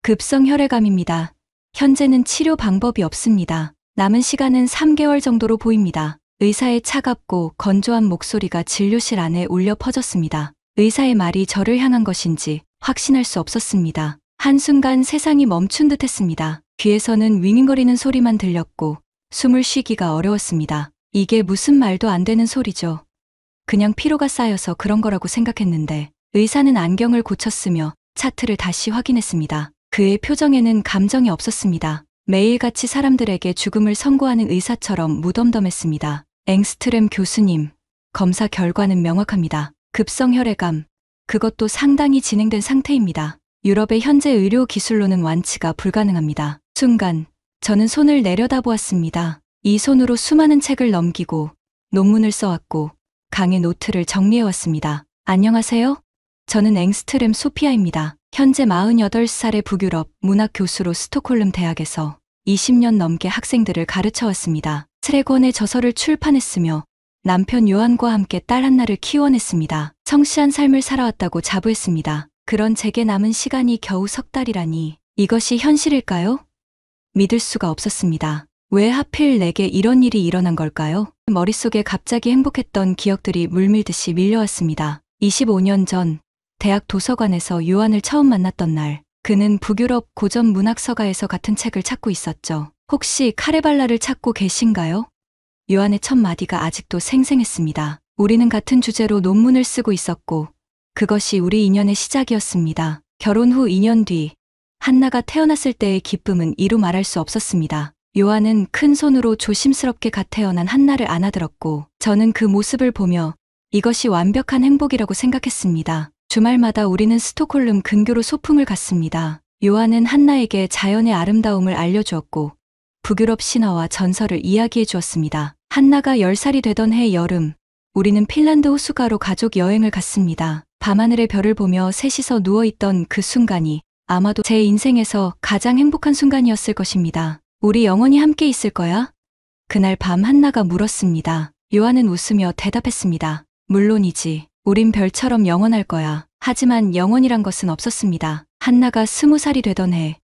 급성 혈액암입니다. 현재는 치료 방법이 없습니다. 남은 시간은 3개월 정도로 보입니다. 의사의 차갑고 건조한 목소리가 진료실 안에 울려 퍼졌습니다. 의사의 말이 저를 향한 것인지 확신할 수 없었습니다. 한순간 세상이 멈춘 듯 했습니다. 귀에서는 윙윙거리는 소리만 들렸고 숨을 쉬기가 어려웠습니다. 이게 무슨 말도 안 되는 소리죠. 그냥 피로가 쌓여서 그런 거라고 생각했는데 의사는 안경을 고쳤으며 차트를 다시 확인했습니다. 그의 표정에는 감정이 없었습니다. 매일같이 사람들에게 죽음을 선고하는 의사처럼 무덤덤했습니다. 앵스트렘 교수님, 검사 결과는 명확합니다. 급성 혈액암, 그것도 상당히 진행된 상태입니다. 유럽의 현재 의료 기술로는 완치가 불가능합니다. 순간 저는 손을 내려다보았습니다. 이 손으로 수많은 책을 넘기고 논문을 써왔고 강의 노트를 정리해왔습니다. 안녕하세요. 저는 앵스트렘 소피아입니다. 현재 48살의 북유럽 문학 교수로 스톡홀름 대학에서 20년 넘게 학생들을 가르쳐왔습니다. 세권의 저서를 출판했으며 남편 요한과 함께 딸 한나를 키워냈습니다. 성실한 삶을 살아왔다고 자부했습니다. 그런 제게 남은 시간이 겨우 석 달이라니 이것이 현실일까요? 믿을 수가 없었습니다. 왜 하필 내게 이런 일이 일어난 걸까요? 머릿속에 갑자기 행복했던 기억들이 물밀듯이 밀려왔습니다. 25년 전 대학 도서관에서 요한을 처음 만났던 날, 그는 북유럽 고전 문학서가에서 같은 책을 찾고 있었죠. 혹시 카레발라를 찾고 계신가요? 요한의 첫 마디가 아직도 생생했습니다. 우리는 같은 주제로 논문을 쓰고 있었고 그것이 우리 인연의 시작이었습니다. 결혼 후 2년 뒤 한나가 태어났을 때의 기쁨은 이루 말할 수 없었습니다. 요한은 큰 손으로 조심스럽게 갓 태어난 한나를 안아들었고 저는 그 모습을 보며 이것이 완벽한 행복이라고 생각했습니다. 주말마다 우리는 스톡홀름 근교로 소풍을 갔습니다. 요한은 한나에게 자연의 아름다움을 알려주었고 북유럽 신화와 전설을 이야기해 주었습니다. 한나가 10살이 되던 해 여름, 우리는 핀란드 호수가로 가족 여행을 갔습니다. 밤하늘의 별을 보며 셋이서 누워있던 그 순간이 아마도 제 인생에서 가장 행복한 순간이었을 것입니다. 우리 영원히 함께 있을 거야? 그날 밤 한나가 물었습니다. 요한은 웃으며 대답했습니다. 물론이지. 우린 별처럼 영원할 거야. 하지만 영원이란 것은 없었습니다. 한나가 20살이 되던 해,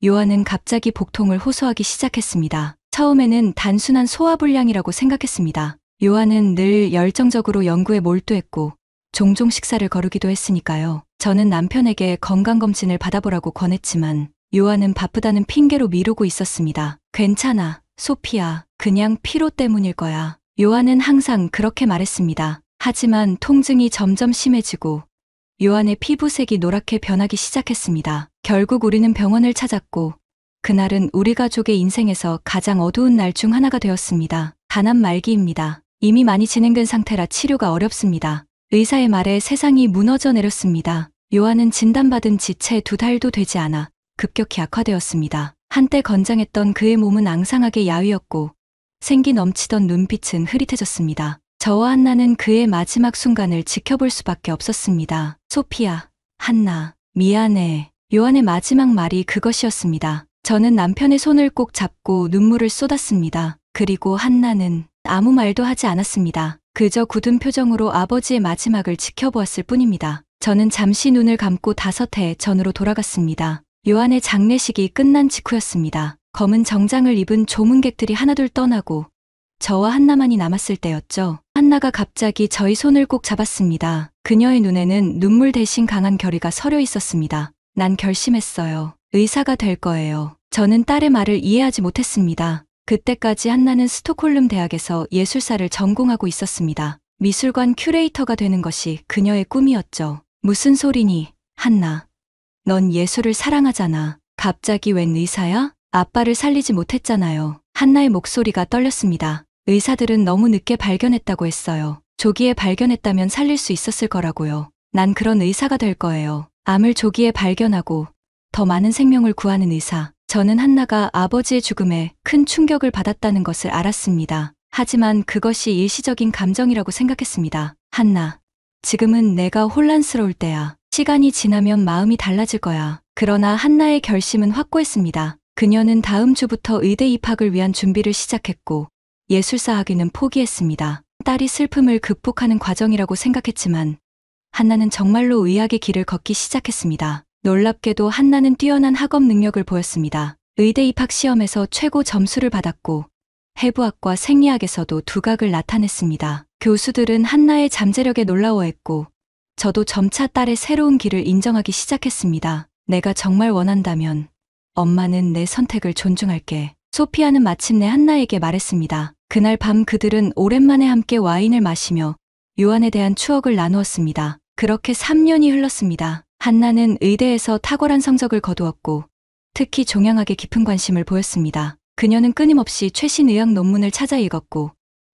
요한은 갑자기 복통을 호소하기 시작했습니다. 처음에는 단순한 소화불량이라고 생각했습니다. 요한은 늘 열정적으로 연구에 몰두했고 종종 식사를 거르기도 했으니까요. 저는 남편에게 건강검진을 받아보라고 권했지만 요한은 바쁘다는 핑계로 미루고 있었습니다. 괜찮아, 소피아. 그냥 피로 때문일 거야. 요한은 항상 그렇게 말했습니다. 하지만 통증이 점점 심해지고 요한의 피부색이 노랗게 변하기 시작했습니다. 결국 우리는 병원을 찾았고 그날은 우리 가족의 인생에서 가장 어두운 날 중 하나가 되었습니다. 간암 말기입니다. 이미 많이 진행된 상태라 치료가 어렵습니다. 의사의 말에 세상이 무너져 내렸습니다. 요한은 진단받은 지 채 2달도 되지 않아 급격히 악화되었습니다. 한때 건장했던 그의 몸은 앙상하게 야위었고 생기 넘치던 눈빛은 흐릿해졌습니다. 저와 한나는 그의 마지막 순간을 지켜볼 수밖에 없었습니다. 소피아, 한나, 미안해. 요한의 마지막 말이 그것이었습니다. 저는 남편의 손을 꼭 잡고 눈물을 쏟았습니다. 그리고 한나는 아무 말도 하지 않았습니다. 그저 굳은 표정으로 아버지의 마지막을 지켜보았을 뿐입니다. 저는 잠시 눈을 감고 5해 전으로 돌아갔습니다. 요한의 장례식이 끝난 직후였습니다. 검은 정장을 입은 조문객들이 하나둘 떠나고 저와 한나만이 남았을 때였죠. 한나가 갑자기 저희 손을 꼭 잡았습니다. 그녀의 눈에는 눈물 대신 강한 결의가 서려 있었습니다. 난 결심했어요. 의사가 될 거예요. 저는 딸의 말을 이해하지 못했습니다. 그때까지 한나는 스톡홀름 대학에서 예술사를 전공하고 있었습니다. 미술관 큐레이터가 되는 것이 그녀의 꿈이었죠. 무슨 소리니, 한나. 넌 예술을 사랑하잖아. 갑자기 웬 의사야? 아빠를 살리지 못했잖아요. 한나의 목소리가 떨렸습니다. 의사들은 너무 늦게 발견했다고 했어요. 조기에 발견했다면 살릴 수 있었을 거라고요. 난 그런 의사가 될 거예요. 암을 조기에 발견하고 더 많은 생명을 구하는 의사. 저는 한나가 아버지의 죽음에 큰 충격을 받았다는 것을 알았습니다. 하지만 그것이 일시적인 감정이라고 생각했습니다. 한나, 지금은 내가 혼란스러울 때야. 시간이 지나면 마음이 달라질 거야. 그러나 한나의 결심은 확고했습니다. 그녀는 다음 주부터 의대 입학을 위한 준비를 시작했고 예술사 학위는 포기했습니다. 딸이 슬픔을 극복하는 과정이라고 생각했지만 한나는 정말로 의학의 길을 걷기 시작했습니다. 놀랍게도 한나는 뛰어난 학업 능력을 보였습니다. 의대 입학 시험에서 최고 점수를 받았고 해부학과 생리학에서도 두각을 나타냈습니다. 교수들은 한나의 잠재력에 놀라워했고 저도 점차 딸의 새로운 길을 인정하기 시작했습니다. 내가 정말 원한다면 엄마는 내 선택을 존중할게. 소피아는 마침내 한나에게 말했습니다. 그날 밤 그들은 오랜만에 함께 와인을 마시며 요한에 대한 추억을 나누었습니다. 그렇게 3년이 흘렀습니다. 한나는 의대에서 탁월한 성적을 거두었고 특히 종양학에 깊은 관심을 보였습니다. 그녀는 끊임없이 최신 의학 논문을 찾아 읽었고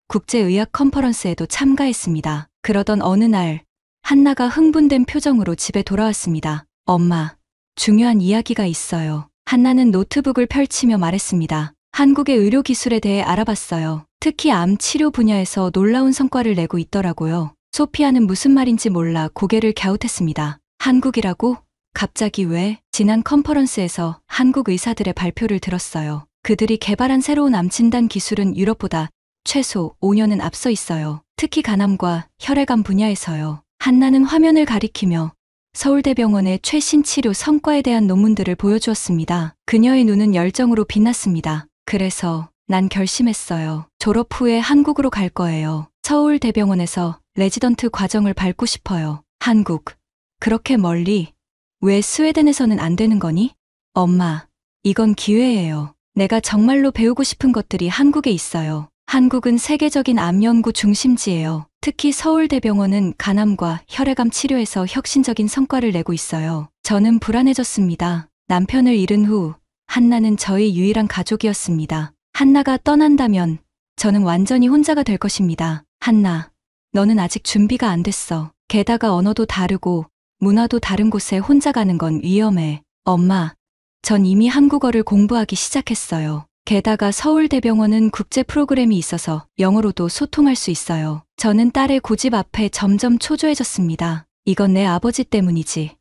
국제의학 컨퍼런스에도 참가했습니다. 그러던 어느 날 한나가 흥분된 표정으로 집에 돌아왔습니다. 엄마, 중요한 이야기가 있어요. 한나는 노트북을 펼치며 말했습니다. 한국의 의료기술에 대해 알아봤어요. 특히 암 치료 분야에서 놀라운 성과를 내고 있더라고요. 소피아는 무슨 말인지 몰라 고개를 갸웃했습니다. 한국이라고? 갑자기 왜? 지난 컨퍼런스에서 한국 의사들의 발표를 들었어요. 그들이 개발한 새로운 암 진단 기술은 유럽보다 최소 5년은 앞서 있어요. 특히 간암과 혈액암 분야에서요. 한나는 화면을 가리키며 서울대병원의 최신 치료 성과에 대한 논문들을 보여주었습니다. 그녀의 눈은 열정으로 빛났습니다. 그래서 난 결심했어요. 졸업 후에 한국으로 갈 거예요. 서울대병원에서 레지던트 과정을 밟고 싶어요. 한국. 그렇게 멀리. 왜 스웨덴에서는 안 되는 거니? 엄마, 이건 기회예요. 내가 정말로 배우고 싶은 것들이 한국에 있어요. 한국은 세계적인 암 연구 중심지예요. 특히 서울대병원은 간암과 혈액암 치료에서 혁신적인 성과를 내고 있어요. 저는 불안해졌습니다. 남편을 잃은 후 한나는 저의 유일한 가족이었습니다. 한나가 떠난다면 저는 완전히 혼자가 될 것입니다. 한나, 너는 아직 준비가 안 됐어. 게다가 언어도 다르고 문화도 다른 곳에 혼자 가는 건 위험해. 엄마, 전 이미 한국어를 공부하기 시작했어요. 게다가 서울대병원은 국제 프로그램이 있어서 영어로도 소통할 수 있어요. 저는 딸의 고집 앞에 점점 초조해졌습니다. 이건 내 아버지 때문이지.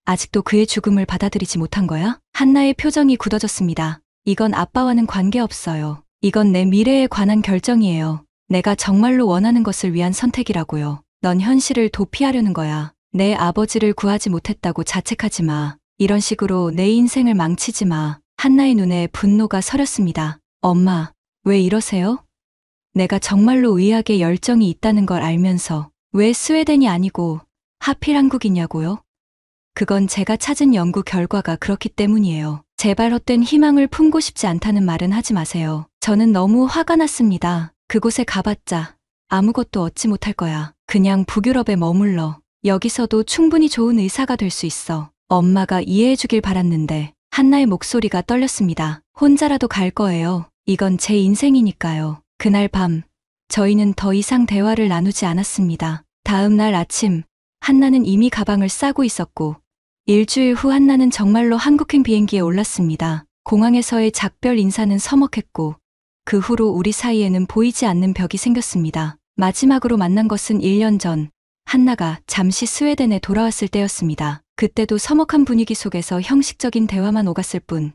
아직도 그의 죽음을 받아들이지 못한 거야? 한나의 표정이 굳어졌습니다. 이건 아빠와는 관계없어요. 이건 내 미래에 관한 결정이에요. 내가 정말로 원하는 것을 위한 선택이라고요. 넌 현실을 도피하려는 거야. 내 아버지를 구하지 못했다고 자책하지 마. 이런 식으로 내 인생을 망치지 마. 한나의 눈에 분노가 서렸습니다. 엄마, 왜 이러세요? 내가 정말로 의학에 열정이 있다는 걸 알면서 왜 스웨덴이 아니고 하필 한국이냐고요? 그건 제가 찾은 연구 결과가 그렇기 때문이에요. 제발 헛된 희망을 품고 싶지 않다는 말은 하지 마세요. 저는 너무 화가 났습니다. 그곳에 가봤자 아무것도 얻지 못할 거야. 그냥 북유럽에 머물러. 여기서도 충분히 좋은 의사가 될 수 있어. 엄마가 이해해 주길 바랐는데. 한나의 목소리가 떨렸습니다. 혼자라도 갈 거예요. 이건 제 인생이니까요. 그날 밤, 저희는 더 이상 대화를 나누지 않았습니다. 다음 날 아침, 한나는 이미 가방을 싸고 있었고, 일주일 후 한나는 정말로 한국행 비행기에 올랐습니다. 공항에서의 작별 인사는 서먹했고, 그 후로 우리 사이에는 보이지 않는 벽이 생겼습니다. 마지막으로 만난 것은 1년 전, 한나가 잠시 스웨덴에 돌아왔을 때였습니다. 그때도 서먹한 분위기 속에서 형식적인 대화만 오갔을 뿐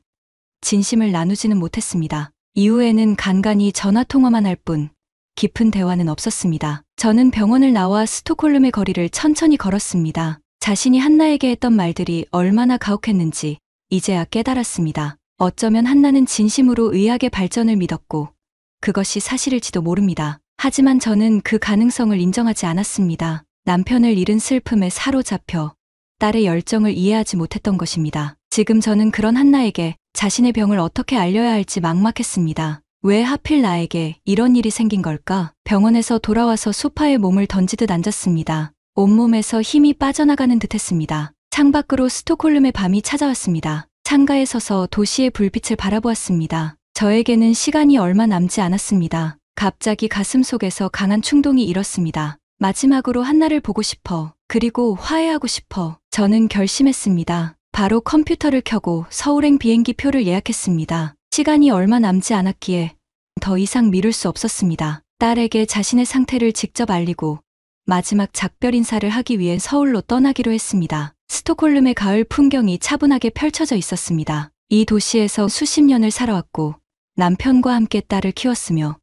진심을 나누지는 못했습니다. 이후에는 간간히 전화통화만 할 뿐 깊은 대화는 없었습니다. 저는 병원을 나와 스톡홀름의 거리를 천천히 걸었습니다. 자신이 한나에게 했던 말들이 얼마나 가혹했는지 이제야 깨달았습니다. 어쩌면 한나는 진심으로 의학의 발전을 믿었고 그것이 사실일지도 모릅니다. 하지만 저는 그 가능성을 인정하지 않았습니다. 남편을 잃은 슬픔에 사로잡혀 딸의 열정을 이해하지 못했던 것입니다. 지금 저는 그런 한나에게 자신의 병을 어떻게 알려야 할지 막막했습니다. 왜 하필 나에게 이런 일이 생긴 걸까? 병원에서 돌아와서 소파에 몸을 던지듯 앉았습니다. 온몸에서 힘이 빠져나가는 듯 했습니다. 창밖으로 스톡홀름의 밤이 찾아왔습니다. 창가에 서서 도시의 불빛을 바라보았습니다. 저에게는 시간이 얼마 남지 않았습니다. 갑자기 가슴속에서 강한 충동이 일었습니다. 마지막으로 한나를 보고 싶어. 그리고 화해하고 싶어. 저는 결심했습니다. 바로 컴퓨터를 켜고 서울행 비행기 표를 예약했습니다. 시간이 얼마 남지 않았기에 더 이상 미룰 수 없었습니다. 딸에게 자신의 상태를 직접 알리고 마지막 작별 인사를 하기 위해 서울로 떠나기로 했습니다. 스톡홀름의 가을 풍경이 차분하게 펼쳐져 있었습니다. 이 도시에서 수십 년을 살아왔고 남편과 함께 딸을 키웠으며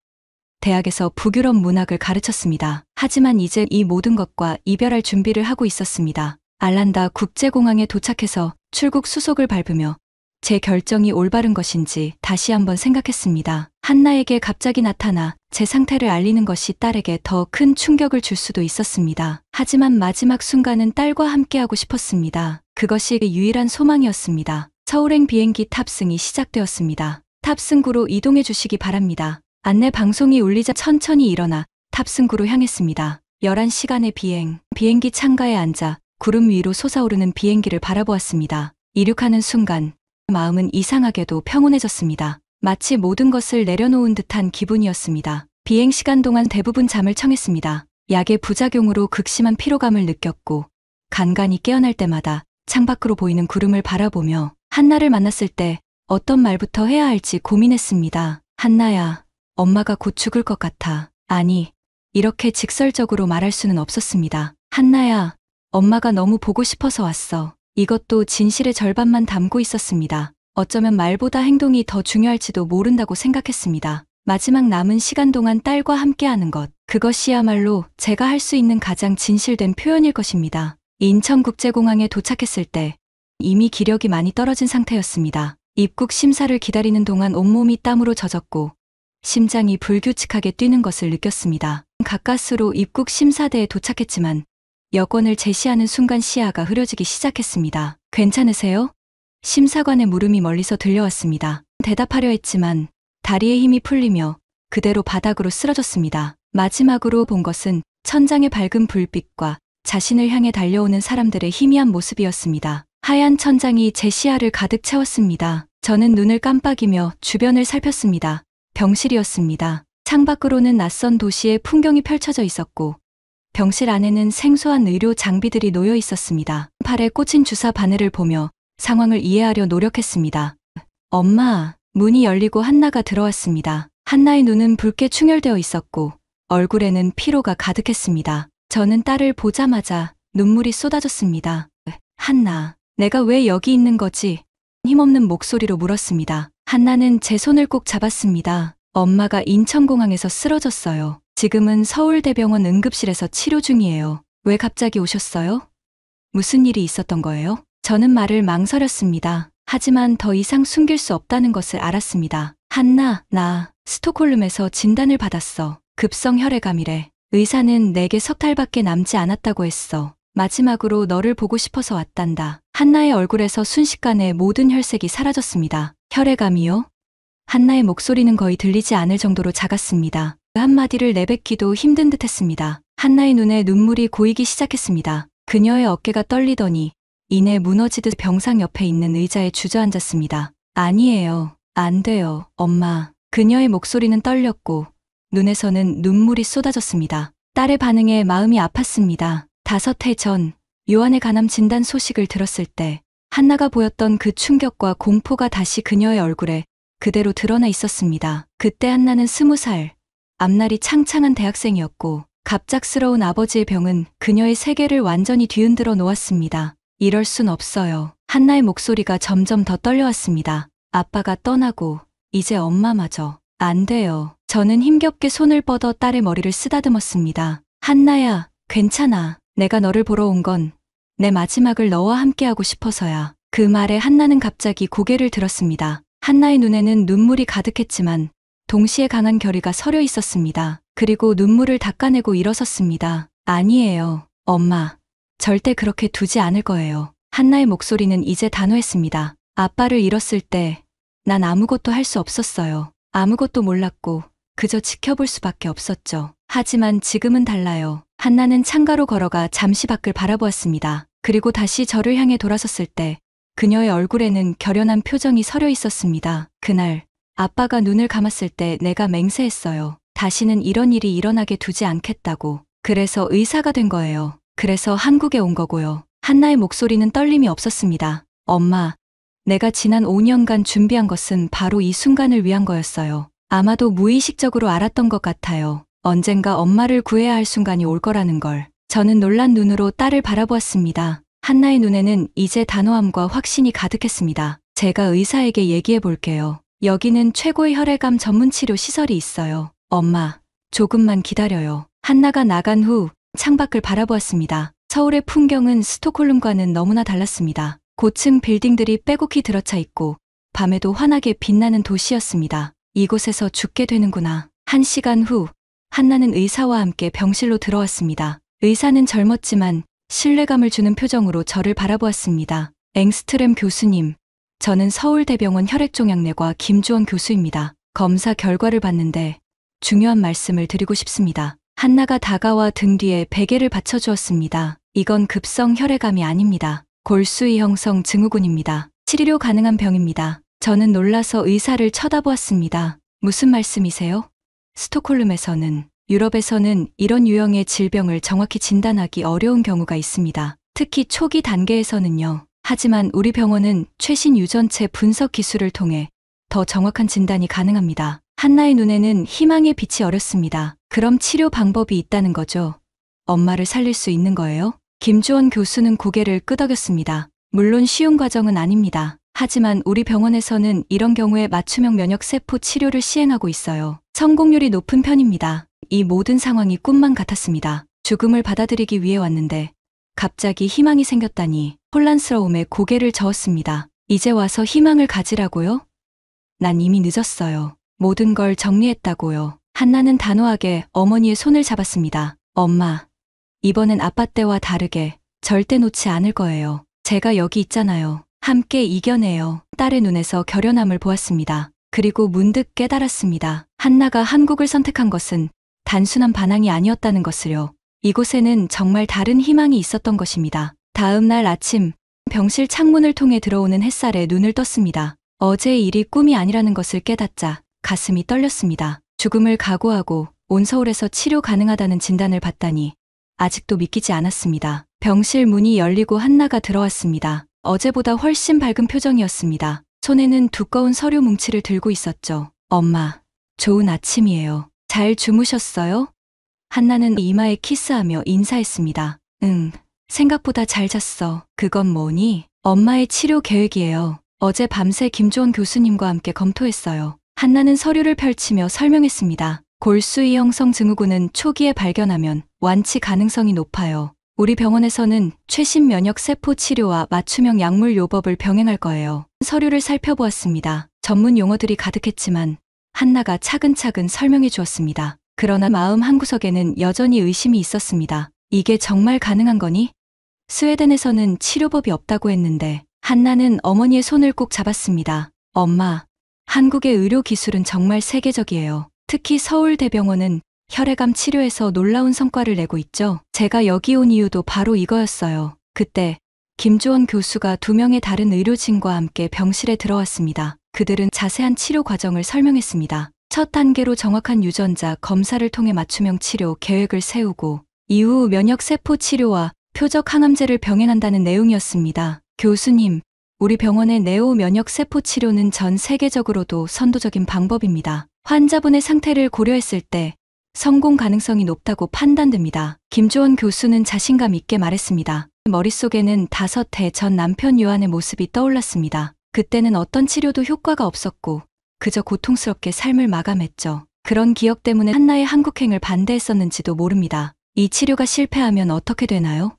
대학에서 북유럽 문학을 가르쳤습니다. 하지만 이제 이 모든 것과 이별할 준비를 하고 있었습니다. 알란다 국제공항에 도착해서 출국 수속을 밟으며 제 결정이 올바른 것인지 다시 한번 생각했습니다. 한나에게 갑자기 나타나 제 상태를 알리는 것이 딸에게 더 큰 충격을 줄 수도 있었습니다. 하지만 마지막 순간은 딸과 함께하고 싶었습니다. 그것이 유일한 소망이었습니다. 서울행 비행기 탑승이 시작되었습니다. 탑승구로 이동해 주시기 바랍니다. 안내 방송이 울리자 천천히 일어나 탑승구로 향했습니다. 11시간의 비행기 창가에 앉아 구름 위로 솟아오르는 비행기를 바라보았습니다. 이륙하는 순간 마음은 이상하게도 평온해졌습니다. 마치 모든 것을 내려놓은 듯한 기분이었습니다. 비행 시간 동안 대부분 잠을 청했습니다. 약의 부작용으로 극심한 피로감을 느꼈고 간간히 깨어날 때마다 창밖으로 보이는 구름을 바라보며 한나를 만났을 때 어떤 말부터 해야 할지 고민했습니다. 한나야, 엄마가 곧 죽을 것 같아. 아니, 이렇게 직설적으로 말할 수는 없었습니다. 한나야, 엄마가 너무 보고 싶어서 왔어. 이것도 진실의 절반만 담고 있었습니다. 어쩌면 말보다 행동이 더 중요할지도 모른다고 생각했습니다. 마지막 남은 시간 동안 딸과 함께하는 것, 그것이야말로 제가 할 수 있는 가장 진실된 표현일 것입니다. 인천국제공항에 도착했을 때 이미 기력이 많이 떨어진 상태였습니다. 입국 심사를 기다리는 동안 온몸이 땀으로 젖었고 심장이 불규칙하게 뛰는 것을 느꼈습니다. 가까스로 입국 심사대에 도착했지만 여권을 제시하는 순간 시야가 흐려지기 시작했습니다. 괜찮으세요? 심사관의 물음이 멀리서 들려왔습니다. 대답하려 했지만 다리에 힘이 풀리며 그대로 바닥으로 쓰러졌습니다. 마지막으로 본 것은 천장의 밝은 불빛과 자신을 향해 달려오는 사람들의 희미한 모습이었습니다. 하얀 천장이 제 시야를 가득 채웠습니다. 저는 눈을 깜빡이며 주변을 살폈습니다. 병실이었습니다. 창밖으로는 낯선 도시의 풍경이 펼쳐져 있었고 병실 안에는 생소한 의료 장비들이 놓여 있었습니다. 팔에 꽂힌 주사 바늘을 보며 상황을 이해하려 노력했습니다. 엄마, 문이 열리고 한나가 들어왔습니다. 한나의 눈은 붉게 충혈되어 있었고 얼굴에는 피로가 가득했습니다. 저는 딸을 보자마자 눈물이 쏟아졌습니다. 한나, 내가 왜 여기 있는 거지? 힘없는 목소리로 물었습니다. 한나는 제 손을 꼭 잡았습니다. 엄마가 인천공항에서 쓰러졌어요. 지금은 서울대병원 응급실에서 치료 중이에요. 왜 갑자기 오셨어요? 무슨 일이 있었던 거예요? 저는 말을 망설였습니다. 하지만 더 이상 숨길 수 없다는 것을 알았습니다. 한나, 나 스톡홀름에서 진단을 받았어. 급성 혈액암이래. 의사는 내게 석 달밖에 남지 않았다고 했어. 마지막으로 너를 보고 싶어서 왔단다. 한나의 얼굴에서 순식간에 모든 혈색이 사라졌습니다. 혈액암이요? 한나의 목소리는 거의 들리지 않을 정도로 작았습니다. 그 한마디를 내뱉기도 힘든 듯 했습니다. 한나의 눈에 눈물이 고이기 시작했습니다. 그녀의 어깨가 떨리더니 이내 무너지듯 병상 옆에 있는 의자에 주저앉았습니다. 아니에요. 안 돼요, 엄마. 그녀의 목소리는 떨렸고 눈에서는 눈물이 쏟아졌습니다. 딸의 반응에 마음이 아팠습니다. 5해 전 요한의 간암 진단 소식을 들었을 때 한나가 보였던 그 충격과 공포가 다시 그녀의 얼굴에 그대로 드러나 있었습니다. 그때 한나는 20살, 앞날이 창창한 대학생이었고 갑작스러운 아버지의 병은 그녀의 세계를 완전히 뒤흔들어 놓았습니다. 이럴 순 없어요. 한나의 목소리가 점점 더 떨려왔습니다. 아빠가 떠나고 이제 엄마마저. 안 돼요. 저는 힘겹게 손을 뻗어 딸의 머리를 쓰다듬었습니다. 한나야, 괜찮아. 내가 너를 보러 온 건 내 마지막을 너와 함께하고 싶어서야. 그 말에 한나는 갑자기 고개를 들었습니다. 한나의 눈에는 눈물이 가득했지만 동시에 강한 결의가 서려 있었습니다. 그리고 눈물을 닦아내고 일어섰습니다. 아니에요, 엄마. 절대 그렇게 두지 않을 거예요. 한나의 목소리는 이제 단호했습니다. 아빠를 잃었을 때 난 아무것도 할 수 없었어요. 아무것도 몰랐고 그저 지켜볼 수밖에 없었죠. 하지만 지금은 달라요. 한나는 창가로 걸어가 잠시 밖을 바라보았습니다. 그리고 다시 저를 향해 돌아섰을 때 그녀의 얼굴에는 결연한 표정이 서려 있었습니다. 그날 아빠가 눈을 감았을 때 내가 맹세했어요. 다시는 이런 일이 일어나게 두지 않겠다고. 그래서 의사가 된 거예요. 그래서 한국에 온 거고요. 한나의 목소리는 떨림이 없었습니다. 엄마, 내가 지난 5년간 준비한 것은 바로 이 순간을 위한 거였어요. 아마도 무의식적으로 알았던 것 같아요. 언젠가 엄마를 구해야 할 순간이 올 거라는 걸. 저는 놀란 눈으로 딸을 바라보았습니다. 한나의 눈에는 이제 단호함과 확신이 가득했습니다. 제가 의사에게 얘기해 볼게요. 여기는 최고의 혈액암 전문 치료 시설이 있어요. 엄마, 조금만 기다려요. 한나가 나간 후 창밖을 바라보았습니다. 서울의 풍경은 스톡홀름과는 너무나 달랐습니다. 고층 빌딩들이 빼곡히 들어차 있고 밤에도 환하게 빛나는 도시였습니다. 이곳에서 죽게 되는구나. 1시간 후 한나는 의사와 함께 병실로 들어왔습니다. 의사는 젊었지만 신뢰감을 주는 표정으로 저를 바라보았습니다. 앵스트렘 교수님, 저는 서울대병원 혈액종양내과 김주원 교수입니다. 검사 결과를 봤는데 중요한 말씀을 드리고 싶습니다. 한나가 다가와 등 뒤에 베개를 받쳐주었습니다. 이건 급성 혈액암이 아닙니다. 골수이 형성 증후군입니다. 치료 가능한 병입니다. 저는 놀라서 의사를 쳐다보았습니다. 무슨 말씀이세요? 스톡홀름에서는, 유럽에서는 이런 유형의 질병을 정확히 진단하기 어려운 경우가 있습니다. 특히 초기 단계에서는요. 하지만 우리 병원은 최신 유전체 분석 기술을 통해 더 정확한 진단이 가능합니다. 한나의 눈에는 희망의 빛이 어렸습니다. 그럼 치료 방법이 있다는 거죠? 엄마를 살릴 수 있는 거예요? 김주원 교수는 고개를 끄덕였습니다. 물론 쉬운 과정은 아닙니다. 하지만 우리 병원에서는 이런 경우에 맞춤형 면역세포 치료를 시행하고 있어요. 성공률이 높은 편입니다. 이 모든 상황이 꿈만 같았습니다. 죽음을 받아들이기 위해 왔는데 갑자기 희망이 생겼다니 혼란스러움에 고개를 저었습니다. 이제 와서 희망을 가지라고요? 난 이미 늦었어요. 모든 걸 정리했다고요. 한나는 단호하게 어머니의 손을 잡았습니다. 엄마, 이번엔 아빠 때와 다르게 절대 놓지 않을 거예요. 제가 여기 있잖아요. 함께 이겨내요. 딸의 눈에서 결연함을 보았습니다. 그리고 문득 깨달았습니다. 한나가 한국을 선택한 것은 단순한 반항이 아니었다는 것을요. 이곳에는 정말 다른 희망이 있었던 것입니다. 다음 날 아침, 병실 창문을 통해 들어오는 햇살에 눈을 떴습니다. 어제의 일이 꿈이 아니라는 것을 깨닫자 가슴이 떨렸습니다. 죽음을 각오하고 온 서울에서 치료 가능하다는 진단을 받다니 아직도 믿기지 않았습니다. 병실 문이 열리고 한나가 들어왔습니다. 어제보다 훨씬 밝은 표정이었습니다. 손에는 두꺼운 서류 뭉치를 들고 있었죠. 엄마, 좋은 아침이에요. 잘 주무셨어요? 한나는 이마에 키스하며 인사했습니다. 응, 생각보다 잘 잤어. 그건 뭐니? 엄마의 치료 계획이에요. 어제 밤새 김주원 교수님과 함께 검토했어요. 한나는 서류를 펼치며 설명했습니다. 골수이 형성 증후군은 초기에 발견하면 완치 가능성이 높아요. 우리 병원에서는 최신 면역 세포 치료와 맞춤형 약물 요법을 병행할 거예요. 서류를 살펴보았습니다. 전문 용어들이 가득했지만 한나가 차근차근 설명해 주었습니다. 그러나 마음 한구석에는 여전히 의심이 있었습니다. 이게 정말 가능한 거니? 스웨덴에서는 치료법이 없다고 했는데 한나는 어머니의 손을 꼭 잡았습니다. 엄마, 한국의 의료 기술은 정말 세계적이에요. 특히 서울대병원은 혈액암 치료에서 놀라운 성과를 내고 있죠. 제가 여기 온 이유도 바로 이거였어요. 그때 김주원 교수가 2명의 다른 의료진과 함께 병실에 들어왔습니다. 그들은 자세한 치료 과정을 설명했습니다. 첫 단계로 정확한 유전자 검사를 통해 맞춤형 치료 계획을 세우고 이후 면역세포 치료와 표적 항암제를 병행한다는 내용이었습니다. 교수님, 우리 병원의 네오 면역세포 치료는 전 세계적으로도 선도적인 방법입니다. 환자분의 상태를 고려했을 때 성공 가능성이 높다고 판단됩니다. 김주원 교수는 자신감 있게 말했습니다. 머릿속에는 5해 전 남편 요한의 모습이 떠올랐습니다. 그때는 어떤 치료도 효과가 없었고 그저 고통스럽게 삶을 마감했죠. 그런 기억 때문에 한나의 한국행을 반대했었는지도 모릅니다. 이 치료가 실패하면 어떻게 되나요?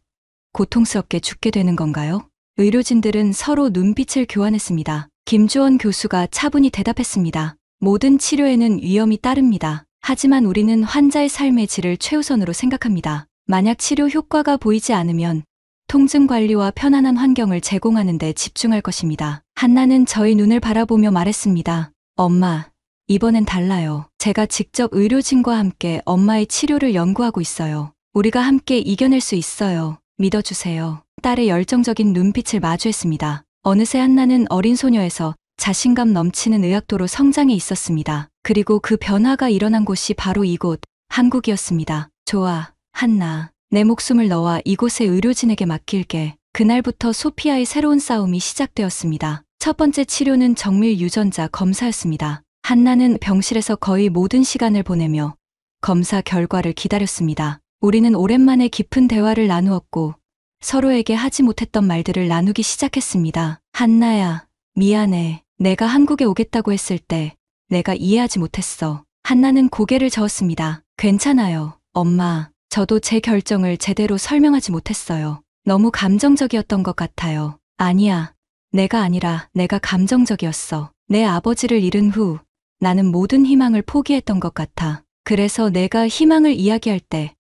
고통스럽게 죽게 되는 건가요? 의료진들은 서로 눈빛을 교환했습니다. 김주원 교수가 차분히 대답했습니다. 모든 치료에는 위험이 따릅니다. 하지만 우리는 환자의 삶의 질을 최우선으로 생각합니다. 만약 치료 효과가 보이지 않으면 통증 관리와 편안한 환경을 제공하는 데 집중할 것입니다. 한나는 저희 눈을 바라보며 말했습니다. 엄마, 이번엔 달라요. 제가 직접 의료진과 함께 엄마의 치료를 연구하고 있어요. 우리가 함께 이겨낼 수 있어요. 믿어주세요. 딸의 열정적인 눈빛을 마주했습니다. 어느새 한나는 어린 소녀에서 자신감 넘치는 의학도로 성장해 있었습니다. 그리고 그 변화가 일어난 곳이 바로 이곳, 한국이었습니다. 좋아, 한나. 내 목숨을 너와 이곳의 의료진에게 맡길게. 그날부터 소피아의 새로운 싸움이 시작되었습니다. 첫 번째 치료는 정밀 유전자 검사였습니다. 한나는 병실에서 거의 모든 시간을 보내며 검사 결과를 기다렸습니다. 우리는 오랜만에 깊은 대화를 나누었고 서로에게 하지 못했던 말들을 나누기 시작했습니다. 한나야, 미안해. 내가 한국에 오겠다고 했을 때 내가 이해하지 못했어. 한나는 고개를 저었습니다. 괜찮아요, 엄마. 저도 제 결정을 제대로 설명하지 못했어요. 너무 감정적이었던 것 같아요. 아니야. 내가 아니라 내가 감정적이었어. 내 아버지를 잃은 후 나는 모든 희망을 포기했던 것 같아. 그래서 내가 희망을 이야기할 때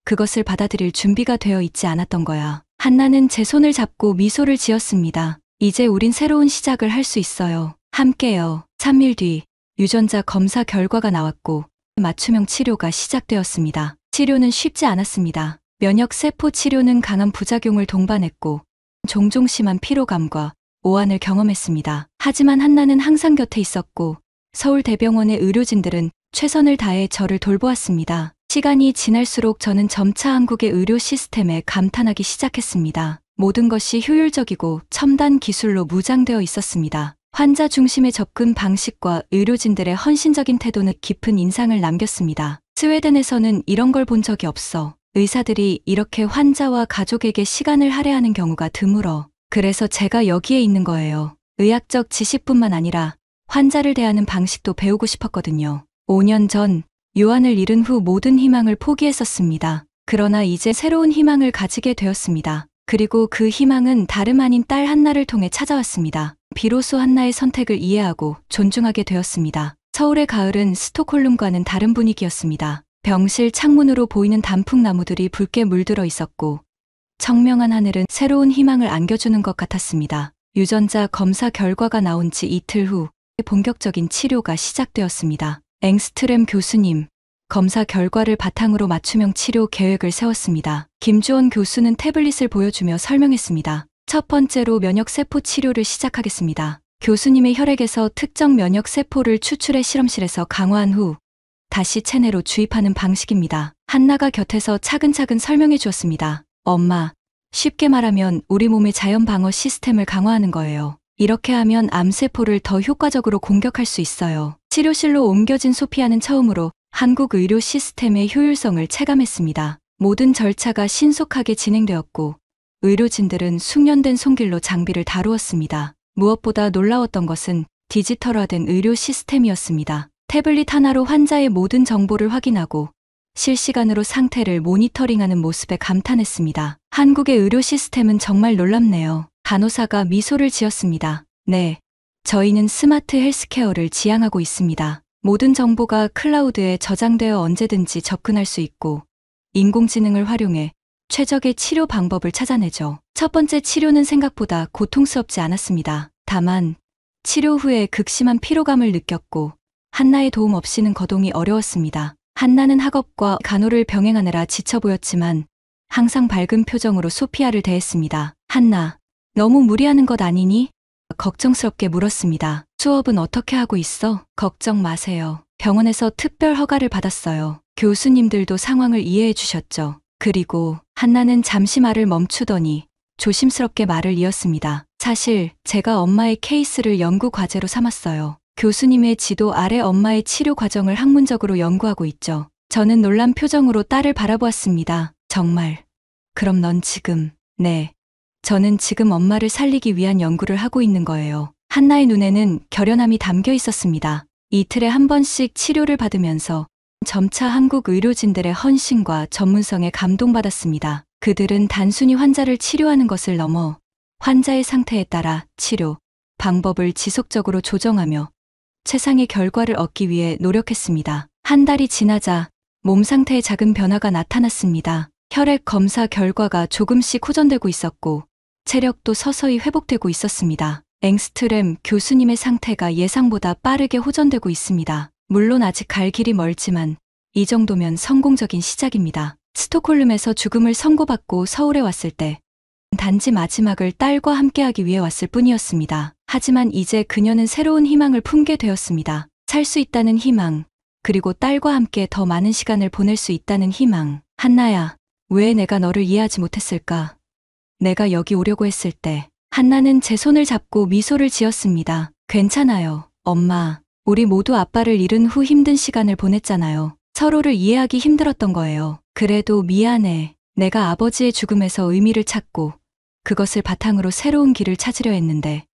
그것을 받아들일 준비가 되어 있지 않았던 거야. 한나는 제 손을 잡고 미소를 지었습니다. 이제 우린 새로운 시작을 할 수 있어요. 함께요. 3일 뒤 유전자 검사 결과가 나왔고 맞춤형 치료가 시작되었습니다. 치료는 쉽지 않았습니다. 면역 세포 치료는 강한 부작용을 동반했고 종종 심한 피로감과 오한을 경험했습니다. 하지만 한나는 항상 곁에 있었고 서울대병원의 의료진들은 최선을 다해 저를 돌보았습니다. 시간이 지날수록 저는 점차 한국의 의료 시스템에 감탄하기 시작했습니다. 모든 것이 효율적이고 첨단 기술로 무장되어 있었습니다. 환자 중심의 접근 방식과 의료진들의 헌신적인 태도는 깊은 인상을 남겼습니다. 스웨덴에서는 이런 걸 본 적이 없어. 의사들이 이렇게 환자와 가족에게 시간을 할애하는 경우가 드물어. 그래서 제가 여기에 있는 거예요. 의학적 지식뿐만 아니라 환자를 대하는 방식도 배우고 싶었거든요. 5년 전 요한을 잃은 후 모든 희망을 포기했었습니다. 그러나 이제 새로운 희망을 가지게 되었습니다. 그리고 그 희망은 다름 아닌 딸 한나를 통해 찾아왔습니다. 비로소 한나의 선택을 이해하고 존중하게 되었습니다. 서울의 가을은 스톡홀름과는 다른 분위기였습니다. 병실 창문으로 보이는 단풍나무들이 붉게 물들어 있었고 청명한 하늘은 새로운 희망을 안겨주는 것 같았습니다. 유전자 검사 결과가 나온 지 이틀 후 본격적인 치료가 시작되었습니다. 앵스트렘 교수님, 검사 결과를 바탕으로 맞춤형 치료 계획을 세웠습니다. 김주원 교수는 태블릿을 보여주며 설명했습니다. 첫 번째로 면역세포 치료를 시작하겠습니다. 교수님의 혈액에서 특정 면역세포를 추출해 실험실에서 강화한 후 다시 체내로 주입하는 방식입니다. 한나가 곁에서 차근차근 설명해 주었습니다. 엄마, 쉽게 말하면 우리 몸의 자연 방어 시스템을 강화하는 거예요. 이렇게 하면 암세포를 더 효과적으로 공격할 수 있어요. 치료실로 옮겨진 소피아는 처음으로 한국 의료 시스템의 효율성을 체감했습니다. 모든 절차가 신속하게 진행되었고 의료진들은 숙련된 손길로 장비를 다루었습니다. 무엇보다 놀라웠던 것은 디지털화된 의료 시스템이었습니다. 태블릿 하나로 환자의 모든 정보를 확인하고 실시간으로 상태를 모니터링하는 모습에 감탄했습니다. 한국의 의료 시스템은 정말 놀랍네요. 간호사가 미소를 지었습니다. 네, 저희는 스마트 헬스케어를 지향하고 있습니다. 모든 정보가 클라우드에 저장되어 언제든지 접근할 수 있고 인공지능을 활용해 최적의 치료 방법을 찾아내죠. 첫 번째 치료는 생각보다 고통스럽지 않았습니다. 다만 치료 후에 극심한 피로감을 느꼈고 한나의 도움 없이는 거동이 어려웠습니다. 한나는 학업과 간호를 병행하느라 지쳐 보였지만 항상 밝은 표정으로 소피아를 대했습니다. 한나, 너무 무리하는 것 아니니? 걱정스럽게 물었습니다. 수업은 어떻게 하고 있어? 걱정 마세요. 병원에서 특별 허가를 받았어요. 교수님들도 상황을 이해해 주셨죠. 그리고 한나는 잠시 말을 멈추더니 조심스럽게 말을 이었습니다. 사실 제가 엄마의 케이스를 연구 과제로 삼았어요. 교수님의 지도 아래 엄마의 치료 과정을 학문적으로 연구하고 있죠. 저는 놀란 표정으로 딸을 바라보았습니다. 정말. 그럼 넌 지금. 네. 저는 지금 엄마를 살리기 위한 연구를 하고 있는 거예요. 한나의 눈에는 결연함이 담겨 있었습니다. 이틀에 한 번씩 치료를 받으면서 점차 한국 의료진들의 헌신과 전문성에 감동받았습니다. 그들은 단순히 환자를 치료하는 것을 넘어 환자의 상태에 따라 치료 방법을 지속적으로 조정하며 최상의 결과를 얻기 위해 노력했습니다. 한 달이 지나자 몸 상태에 작은 변화가 나타났습니다. 혈액 검사 결과가 조금씩 호전되고 있었고 체력도 서서히 회복되고 있었습니다. 앵스트렘 교수님의 상태가 예상보다 빠르게 호전되고 있습니다. 물론 아직 갈 길이 멀지만 이 정도면 성공적인 시작입니다. 스톡홀름에서 죽음을 선고받고 서울에 왔을 때 단지 마지막을 딸과 함께하기 위해 왔을 뿐이었습니다. 하지만 이제 그녀는 새로운 희망을 품게 되었습니다. 살 수 있다는 희망, 그리고 딸과 함께 더 많은 시간을 보낼 수 있다는 희망. 한나야, 왜 내가 너를 이해하지 못했을까? 내가 여기 오려고 했을 때 한나는 제 손을 잡고 미소를 지었습니다. 괜찮아요, 엄마. 우리 모두 아빠를 잃은 후 힘든 시간을 보냈잖아요. 서로를 이해하기 힘들었던 거예요. 그래도 미안해. 내가 아버지의 죽음에서 의미를 찾고 그것을 바탕으로 새로운 길을 찾으려 했는데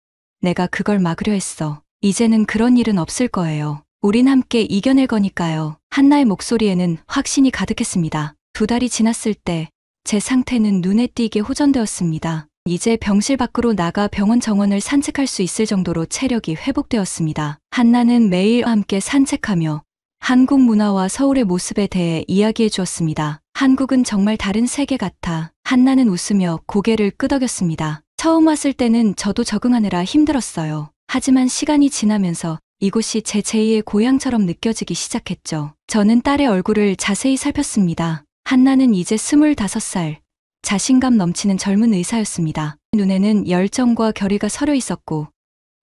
내가 그걸 막으려 했어. 이제는 그런 일은 없을 거예요. 우린 함께 이겨낼 거니까요. 한나의 목소리에는 확신이 가득했습니다. 2달이 지났을 때 제 상태는 눈에 띄게 호전되었습니다. 이제 병실 밖으로 나가 병원 정원을 산책할 수 있을 정도로 체력이 회복되었습니다. 한나는 매일 함께 산책하며 한국 문화와 서울의 모습에 대해 이야기해 주었습니다. 한국은 정말 다른 세계 같아. 한나는 웃으며 고개를 끄덕였습니다. 처음 왔을 때는 저도 적응하느라 힘들었어요. 하지만 시간이 지나면서 이곳이 제 제2의 고향처럼 느껴지기 시작했죠. 저는 딸의 얼굴을 자세히 살폈습니다. 한나는 이제 25살, 자신감 넘치는 젊은 의사였습니다. 눈에는 열정과 결의가 서려 있었고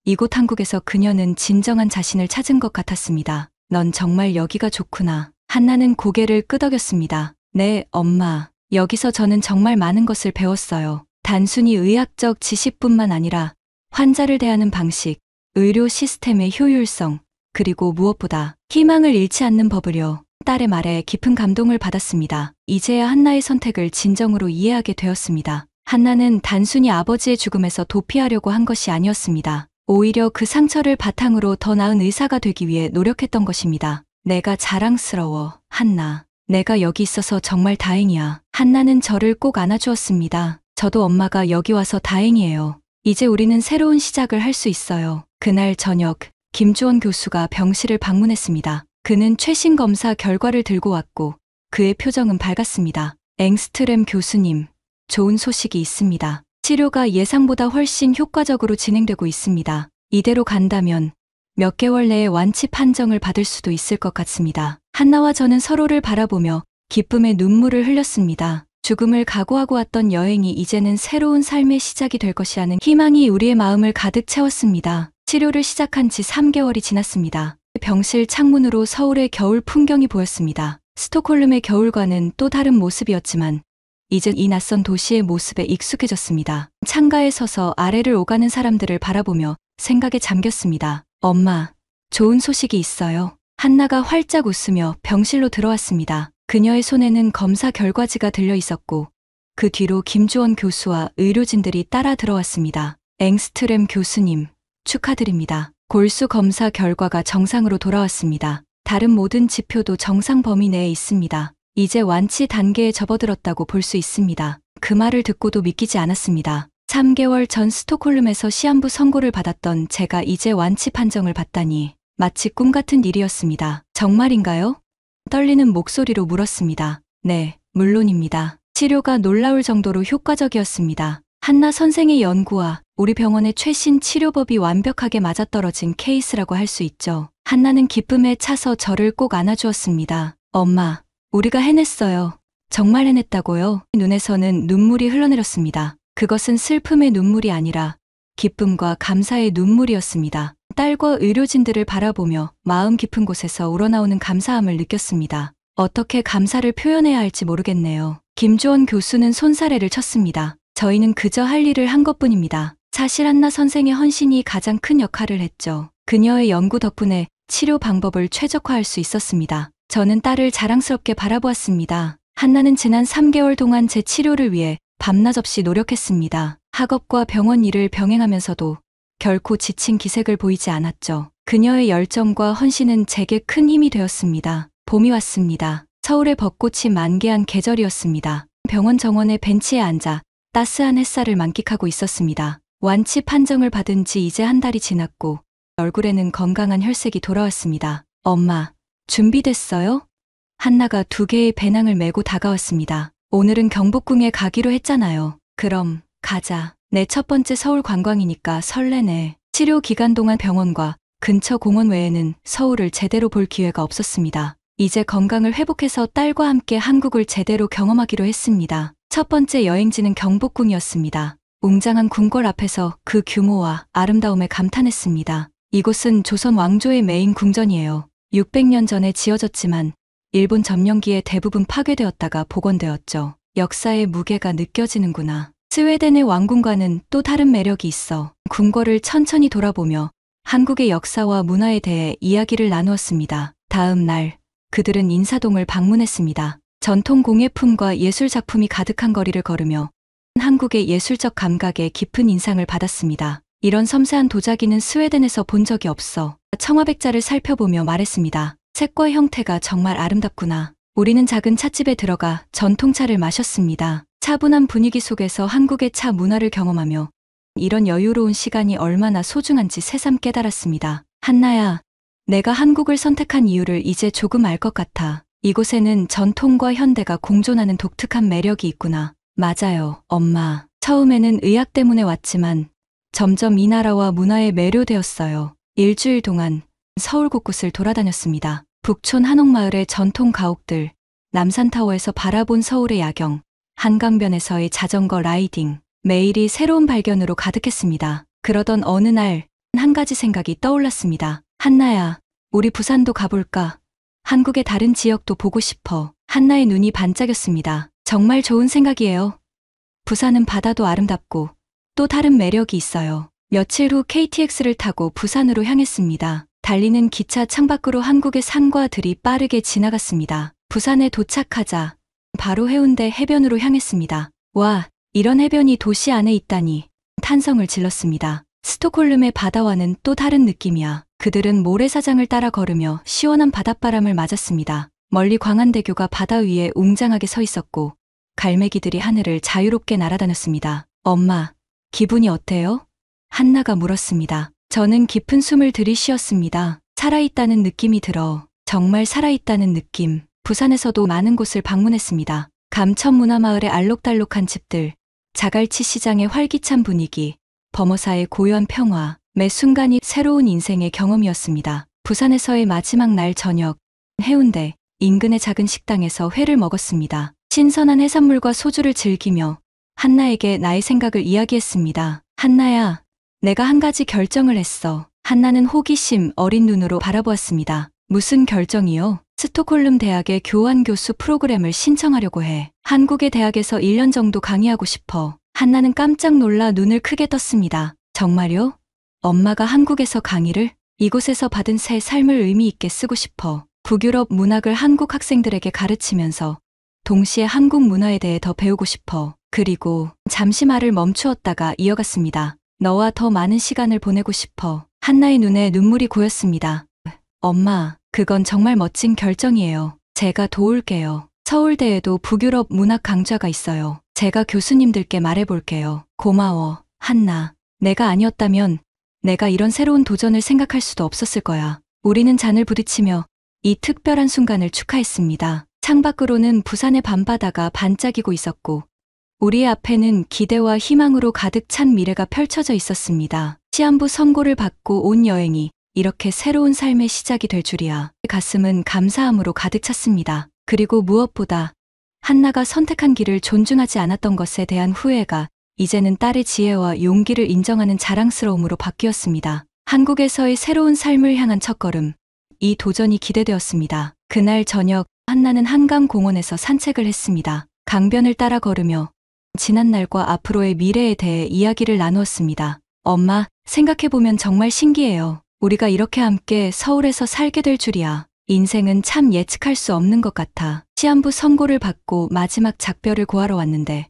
이곳 한국에서 그녀는 진정한 자신을 찾은 것 같았습니다. 넌 정말 여기가 좋구나. 한나는 고개를 끄덕였습니다. 네, 엄마. 여기서 저는 정말 많은 것을 배웠어요. 단순히 의학적 지식뿐만 아니라 환자를 대하는 방식, 의료 시스템의 효율성, 그리고 무엇보다 희망을 잃지 않는 법을요. 딸의 말에 깊은 감동을 받았습니다. 이제야 한나의 선택을 진정으로 이해하게 되었습니다. 한나는 단순히 아버지의 죽음에서 도피하려고 한 것이 아니었습니다. 오히려 그 상처를 바탕으로 더 나은 의사가 되기 위해 노력했던 것입니다. 내가 자랑스러워, 한나. 내가 여기 있어서 정말 다행이야. 한나는 저를 꼭 안아주었습니다. 저도 엄마가 여기 와서 다행이에요. 이제 우리는 새로운 시작을 할 수 있어요. 그날 저녁, 김주원 교수가 병실을 방문했습니다. 그는 최신 검사 결과를 들고 왔고 그의 표정은 밝았습니다. 앵스트렘 교수님, 좋은 소식이 있습니다. 치료가 예상보다 훨씬 효과적으로 진행되고 있습니다. 이대로 간다면 몇 개월 내에 완치 판정을 받을 수도 있을 것 같습니다. 한나와 저는 서로를 바라보며 기쁨의 눈물을 흘렸습니다. 죽음을 각오하고 왔던 여행이 이제는 새로운 삶의 시작이 될 것이라는 희망이 우리의 마음을 가득 채웠습니다. 치료를 시작한 지 3개월이 지났습니다. 병실 창문으로 서울의 겨울 풍경이 보였습니다. 스톡홀름의 겨울과는 또 다른 모습이었지만 이제 이 낯선 도시의 모습에 익숙해졌습니다. 창가에 서서 아래를 오가는 사람들을 바라보며 생각에 잠겼습니다. 엄마, 좋은 소식이 있어요. 한나가 활짝 웃으며 병실로 들어왔습니다. 그녀의 손에는 검사 결과지가 들려 있었고 그 뒤로 김주원 교수와 의료진들이 따라 들어왔습니다. 앵스트렘 교수님, 축하드립니다. 골수 검사 결과가 정상으로 돌아왔습니다. 다른 모든 지표도 정상 범위 내에 있습니다. 이제 완치 단계에 접어들었다고 볼 수 있습니다. 그 말을 듣고도 믿기지 않았습니다. 3개월 전 스톡홀름에서 시한부 선고를 받았던 제가 이제 완치 판정을 받다니 마치 꿈 같은 일이었습니다. 정말인가요? 떨리는 목소리로 물었습니다. 네, 물론입니다. 치료가 놀라울 정도로 효과적이었습니다. 한나 선생의 연구와 우리 병원의 최신 치료법이 완벽하게 맞아떨어진 케이스라고 할 수 있죠. 한나는 기쁨에 차서 저를 꼭 안아주었습니다. 엄마, 우리가 해냈어요. 정말 해냈다고요? 눈에서는 눈물이 흘러내렸습니다. 그것은 슬픔의 눈물이 아니라 기쁨과 감사의 눈물이었습니다. 딸과 의료진들을 바라보며 마음 깊은 곳에서 우러나오는 감사함을 느꼈습니다. 어떻게 감사를 표현해야 할지 모르겠네요. 김주원 교수는 손사래를 쳤습니다. 저희는 그저 할 일을 한 것뿐입니다. 사실 한나 선생의 헌신이 가장 큰 역할을 했죠. 그녀의 연구 덕분에 치료 방법을 최적화할 수 있었습니다. 저는 딸을 자랑스럽게 바라보았습니다. 한나는 지난 3개월 동안 제 치료를 위해 밤낮 없이 노력했습니다. 학업과 병원 일을 병행하면서도 결코 지친 기색을 보이지 않았죠. 그녀의 열정과 헌신은 제게 큰 힘이 되었습니다. 봄이 왔습니다. 서울의 벚꽃이 만개한 계절이었습니다. 병원 정원의 벤치에 앉아 따스한 햇살을 만끽하고 있었습니다. 완치 판정을 받은 지 이제 한 달이 지났고 얼굴에는 건강한 혈색이 돌아왔습니다. 엄마, 준비됐어요? 한나가 2개의 배낭을 메고 다가왔습니다. 오늘은 경복궁에 가기로 했잖아요. 그럼 가자. 내 첫 번째 서울 관광이니까 설레네. 치료 기간 동안 병원과 근처 공원 외에는 서울을 제대로 볼 기회가 없었습니다. 이제 건강을 회복해서 딸과 함께 한국을 제대로 경험하기로 했습니다. 첫 번째 여행지는 경복궁이었습니다. 웅장한 궁궐 앞에서 그 규모와 아름다움에 감탄했습니다. 이곳은 조선 왕조의 메인 궁전이에요. 600년 전에 지어졌지만 일본 점령기에 대부분 파괴되었다가 복원되었죠. 역사의 무게가 느껴지는구나. 스웨덴의 왕궁과는 또 다른 매력이 있어. 궁궐을 천천히 돌아보며 한국의 역사와 문화에 대해 이야기를 나누었습니다. 다음 날, 그들은 인사동을 방문했습니다. 전통 공예품과 예술 작품이 가득한 거리를 걸으며 한국의 예술적 감각에 깊은 인상을 받았습니다. 이런 섬세한 도자기는 스웨덴에서 본 적이 없어. 청화백자를 살펴보며 말했습니다. 색과 형태가 정말 아름답구나. 우리는 작은 찻집에 들어가 전통차를 마셨습니다. 차분한 분위기 속에서 한국의 차 문화를 경험하며 이런 여유로운 시간이 얼마나 소중한지 새삼 깨달았습니다. 한나야, 내가 한국을 선택한 이유를 이제 조금 알 것 같아. 이곳에는 전통과 현대가 공존하는 독특한 매력이 있구나. 맞아요, 엄마. 처음에는 의학 때문에 왔지만 점점 이 나라와 문화에 매료되었어요. 일주일 동안 서울 곳곳을 돌아다녔습니다. 북촌 한옥마을의 전통 가옥들, 남산타워에서 바라본 서울의 야경, 한강변에서의 자전거 라이딩, 매일이 새로운 발견으로 가득했습니다. 그러던 어느 날 한 가지 생각이 떠올랐습니다. 한나야, 우리 부산도 가볼까? 한국의 다른 지역도 보고 싶어. 한나의 눈이 반짝였습니다. 정말 좋은 생각이에요. 부산은 바다도 아름답고 또 다른 매력이 있어요. 며칠 후 KTX를 타고 부산으로 향했습니다. 달리는 기차 창밖으로 한국의 산과 들이 빠르게 지나갔습니다. 부산에 도착하자 바로 해운대 해변으로 향했습니다. 와, 이런 해변이 도시 안에 있다니 탄성을 질렀습니다. 스톡홀름의 바다와는 또 다른 느낌이야. 그들은 모래사장을 따라 걸으며 시원한 바닷바람을 맞았습니다. 멀리 광안대교가 바다 위에 웅장하게 서 있었고 갈매기들이 하늘을 자유롭게 날아다녔습니다. 엄마, 기분이 어때요? 한나가 물었습니다. 저는 깊은 숨을 들이쉬었습니다. 살아있다는 느낌이 들어. 정말 살아있다는 느낌. 부산에서도 많은 곳을 방문했습니다. 감천문화마을의 알록달록한 집들, 자갈치 시장의 활기찬 분위기, 범어사의 고요한 평화, 매 순간이 새로운 인생의 경험이었습니다. 부산에서의 마지막 날 저녁, 해운대 인근의 작은 식당에서 회를 먹었습니다. 신선한 해산물과 소주를 즐기며 한나에게 나의 생각을 이야기했습니다. 한나야, 내가 한 가지 결정을 했어. 한나는 호기심 어린 눈으로 바라보았습니다. 무슨 결정이요? 스톡홀름 대학의 교환 교수 프로그램을 신청하려고 해. 한국의 대학에서 1년 정도 강의하고 싶어. 한나는 깜짝 놀라 눈을 크게 떴습니다. 정말요? 엄마가 한국에서 강의를? 이곳에서 받은 새 삶을 의미 있게 쓰고 싶어. 북유럽 문학을 한국 학생들에게 가르치면서 동시에 한국 문화에 대해 더 배우고 싶어. 그리고 잠시 말을 멈추었다가 이어갔습니다. 너와 더 많은 시간을 보내고 싶어. 한나의 눈에 눈물이 고였습니다. 엄마, 그건 정말 멋진 결정이에요. 제가 도울게요. 서울대에도 북유럽 문학 강좌가 있어요. 제가 교수님들께 말해볼게요. 고마워, 한나. 내가 아니었다면 내가 이런 새로운 도전을 생각할 수도 없었을 거야. 우리는 잔을 부딪히며 이 특별한 순간을 축하했습니다. 창밖으로는 부산의 밤바다가 반짝이고 있었고 우리의 앞에는 기대와 희망으로 가득 찬 미래가 펼쳐져 있었습니다. 시한부 선고를 받고 온 여행이 이렇게 새로운 삶의 시작이 될 줄이야. 가슴은 감사함으로 가득 찼습니다. 그리고 무엇보다 한나가 선택한 길을 존중하지 않았던 것에 대한 후회가 이제는 딸의 지혜와 용기를 인정하는 자랑스러움으로 바뀌었습니다. 한국에서의 새로운 삶을 향한 첫걸음, 이 도전이 기대되었습니다. 그날 저녁 한나는 한강공원에서 산책을 했습니다. 강변을 따라 걸으며 지난날과 앞으로의 미래에 대해 이야기를 나누었습니다. 엄마, 생각해보면 정말 신기해요. 우리가 이렇게 함께 서울에서 살게 될 줄이야. 인생은 참 예측할 수 없는 것 같아. 시한부 선고를 받고 마지막 작별을 고하러 왔는데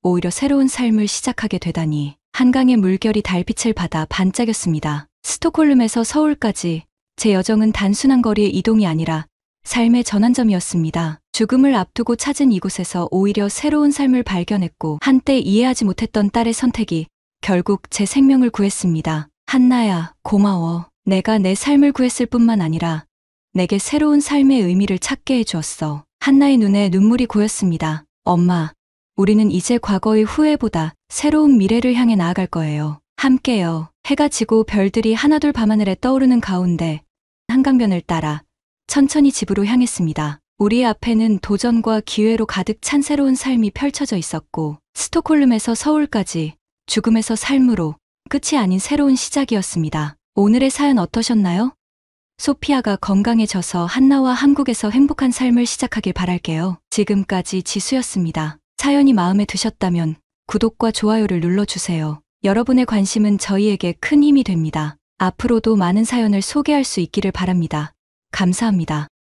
오히려 새로운 삶을 시작하게 되다니. 한강의 물결이 달빛을 받아 반짝였습니다. 스톡홀름에서 서울까지 제 여정은 단순한 거리의 이동이 아니라 삶의 전환점이었습니다. 죽음을 앞두고 찾은 이곳에서 오히려 새로운 삶을 발견했고 한때 이해하지 못했던 딸의 선택이 결국 제 생명을 구했습니다. 한나야, 고마워. 내가 내 삶을 구했을 뿐만 아니라 내게 새로운 삶의 의미를 찾게 해주었어. 한나의 눈에 눈물이 고였습니다. 엄마, 우리는 이제 과거의 후회보다 새로운 미래를 향해 나아갈 거예요. 함께요. 해가 지고 별들이 하나둘 밤하늘에 떠오르는 가운데 한강변을 따라 천천히 집으로 향했습니다. 우리 앞에는 도전과 기회로 가득 찬 새로운 삶이 펼쳐져 있었고 스톡홀름에서 서울까지 죽음에서 삶으로 끝이 아닌 새로운 시작이었습니다. 오늘의 사연 어떠셨나요? 소피아가 건강해져서 한나와 한국에서 행복한 삶을 시작하길 바랄게요. 지금까지 지수였습니다. 사연이 마음에 드셨다면 구독과 좋아요를 눌러주세요. 여러분의 관심은 저희에게 큰 힘이 됩니다. 앞으로도 많은 사연을 소개할 수 있기를 바랍니다. 감사합니다.